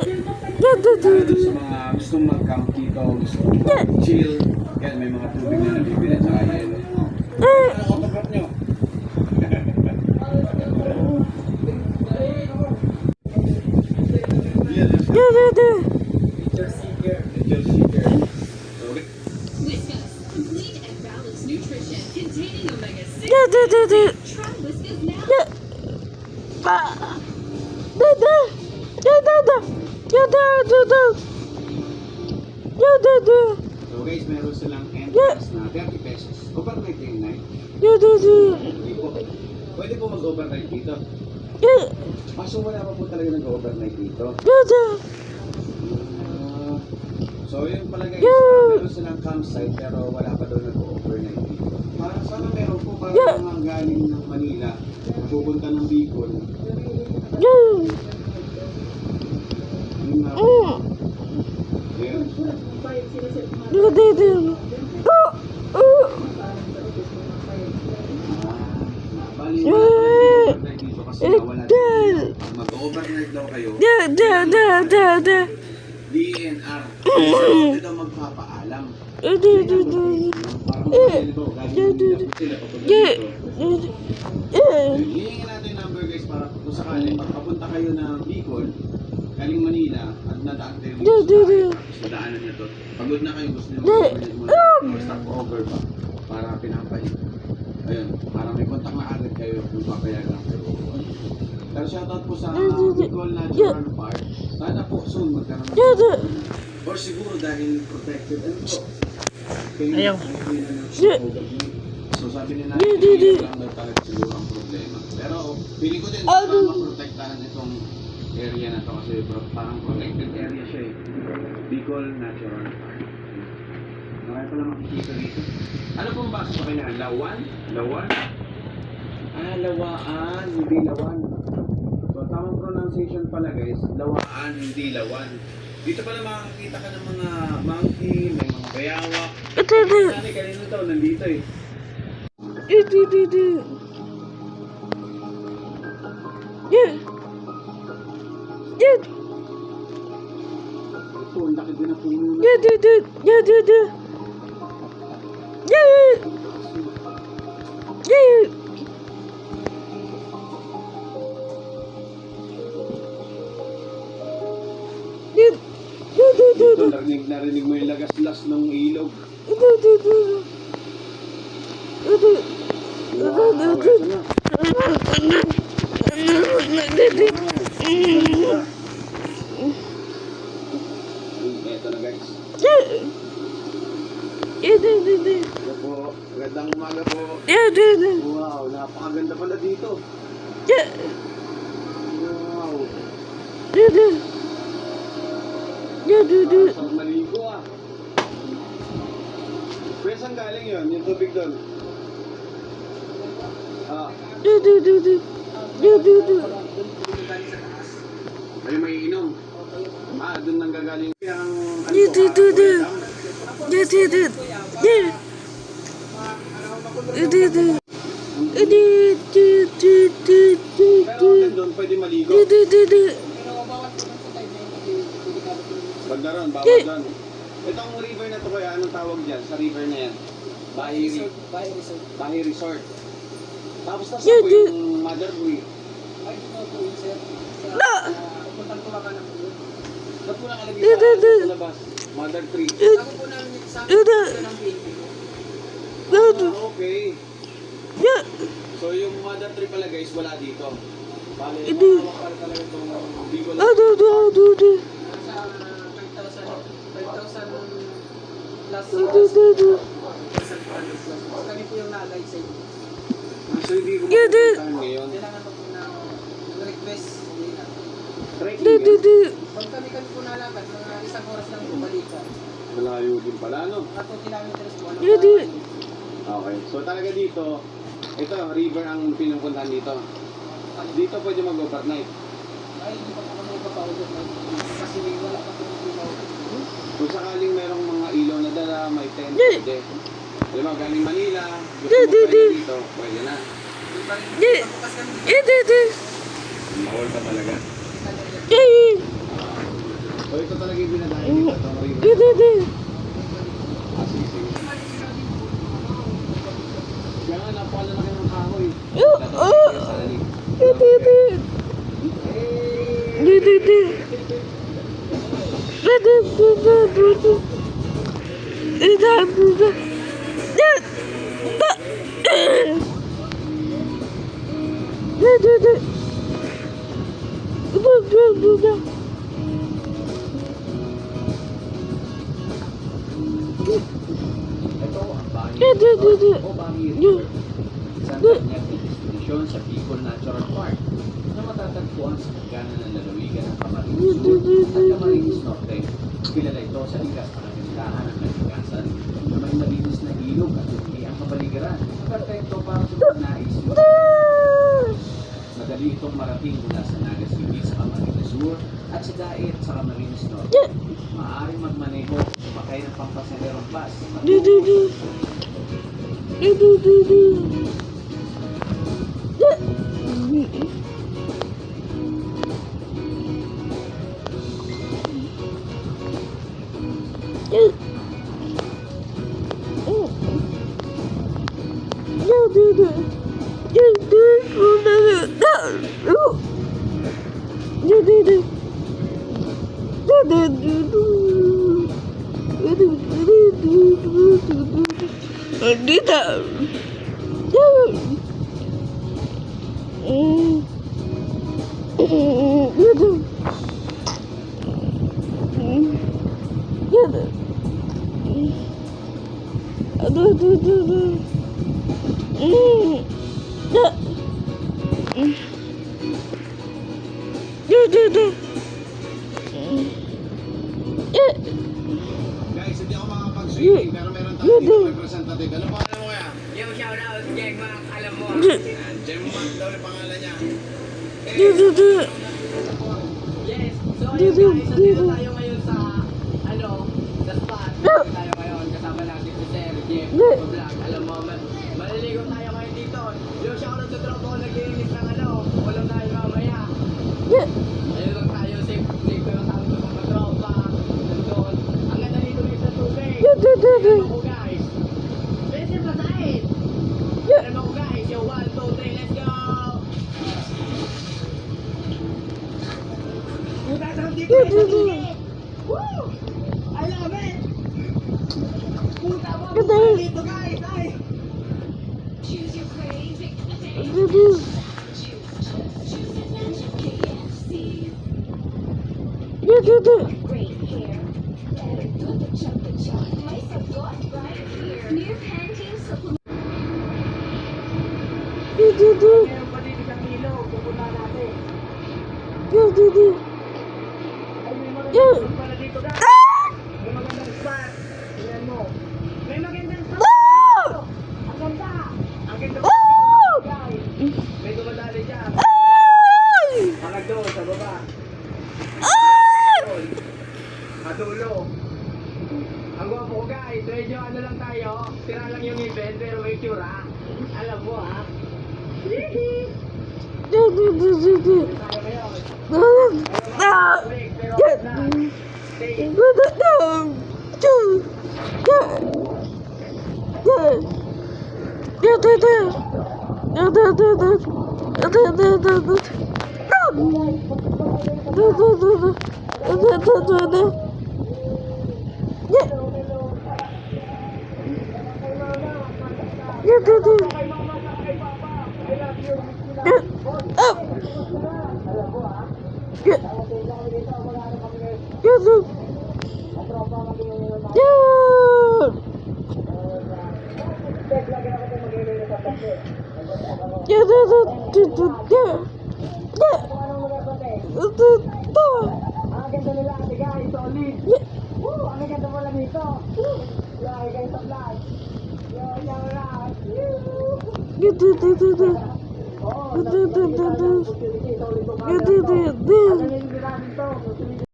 Doon sa mga gustong mag-camp dito, gustong mag-chill, yan, may mga tubig na nabibili sa ayan. Ano autograph nyo? Nature seeker. Okay. Whiskas, complete and balanced nutrition containing omega-6. Try Whiskas now. So guys, meron silang entrance na 30 pesos. Overnight yung night. Hindi po. Pwede po mag-overnight dito. Kaso wala pa po talaga nag-overnight dito. So yun pala guys, meron silang campsite pero wala pa daw nag-overnight dito. Parang sana meron po parang mga galing ng Manila, pupunta ng Bicol. Yun nga po. Ayan. Bali na mag-overnight dito kasi nawala dito. Pag mag-overnight daw kayo, DNR. Hindi daw magpapaalam. Parang ganito, galing sila papunta dito. Hihingin natin yung number guys para kung sakaling magpapunta kayo ng Bicol, galing Manila, at nadaan kayo sa daanan nyo to. Pagod na kayo, gusto nyo mag-overnight muna or stop over pa para pinapahin. Ayun, para may contact na agad kayo kung papayagan kayo. Pero shoutout po sa Bicol Natural Park. Sana po soon magkaroon ng or siguro dahil protected. Ano po? Ayaw. So sabi nila, hindi lang daw talaga siguro ang problema. Pero feeling ko din maprotektahan itong area na to kasi parang protected area siya eh. Bicol Natural Park. Marami pala makikita dito. Ano pong basa sa kanya? Lawan? Lawan? Ah, Lawaan, hindi Lawan. So tamang pronunciation pala guys, Lawaan, hindi Lawan. Dito pala makakita ka ng mga monkey, may mga bayawak. Sani kanina to, nandito eh. Ito, ang laki din na puno na. Dito, narinig mo yung lagas-las ng ilog. Wow, eto na. Eto na guys. Ito po, magandang umaga po. Wow, napakaganda pala dito. Wow. Sarap maligo ah. Pwede saan galing yun? Yung tubig doon? Ay, may inom. Doon nang gagaling yung pero doon pwede maligo. Wag na ron, bawal doon. Itong river na to kaya, anong tawag dyan sa river na yan? Bahi Resort. Tapos nasa po yung Mother Tree. Ay, dito po yun, sir. Pupuntang Tulakan na po yun. Ba't po nakalagay sa labas? Mother Tree. Ako po namin sa ng PNP. Okay. So yung Mother Tree pala guys, wala dito. Bale, makakawak talaga itong Bicol. Nasa 5,000 plus kami po yung nalay sa inyo. So hindi ko mapuntahan ngayon. Kailangan po ng request. Pag kami po nalakad, mga isang oras lang po balikan. Malayo din pala, no? 2 kilometers po. Okay. So talaga dito, ito, river ang pinupuntahan dito. Dito pwede mag-overnight. Ay, hindi pa po kami magpapa-overnight. Kasi wala pa po mag-overnight. Kung sakaling merong mga ilaw na dala, may tent, pwede. Alam mo, galing Manila, gusto mo pwede dito, pwede na. Bawal pa talaga. yung dinadayo dito. Ito, River. Ah, sige, sige. Kaya nga, napakalaki ng kahoy. Tatawagin kayo sa alig. Ito ang Baguio Resort o Baguio River. Isang kanyang destinasyon sa Bicol Natural Park na matatagpuan sa hangganan ng lalawigan ng Camarines Sur at Camarines Norte. Kilala ito sa likas na kagandahan ng kalikasan na may malinis na ilog at hindi ang kapaligiran. Perfecto para sa mga nais mo. Madali itong marating mula sa Naga City sa Camarines Sur at sa Daet sa Camarines Norte. Maaaring magmaneho o sumakay ng pampasagerong bus. Guys, hindi ako makapag-swimming pero meron tayo dito representative. Ano pangalan mo kaya? Yo, shout out, Jack Mac, alam mo. Jem Mac daw yung pangalan niya. Yes, so ayun guys, nandito tayo ngayon sa, sa spot. Tayo ngayon, kasama natin si Sir Jeff Vlog. Alam mo, maliligo tayo ngayon dito. Yo, shout out sa tropa ko, nag-iinit ng walang tayo mamaya. Ayun lang tayo, safe ko lang tayo sa mga tropa. Nandun. Ang ganda dito guys sa tubig. Alam mo guys. Pwede ba tayo? Alam mo guys, yo, 1, 2, 3, let's go! Woo! I love it! Puta mo! Dito guys! Ay! Choose your craving. Choose KFC. Great hair. Better do the chocolate shot. May sagot right here. Near Pantene Supplement. Meron pa dito sa kilo, pupunta natin. Ay, may magandang spot pala dito guys. May magandang spot. Tingnan mo. May magandang spot. Ang ganda. Ang ganda mo dito guys. May dumadali dyan. Hanggang doon sa baba. Doon. Matulo. Ang gwapo ko guys. Medyo ano lang tayo. Tira lang yung event pero may tsura. Alam mo ha. Tayo ngayon. Ang ganda nila ate guys, solid. Woo! Ang ganda mo lang dito. Lagi guys sa vlog. Yo, shout out. Oh, solid to.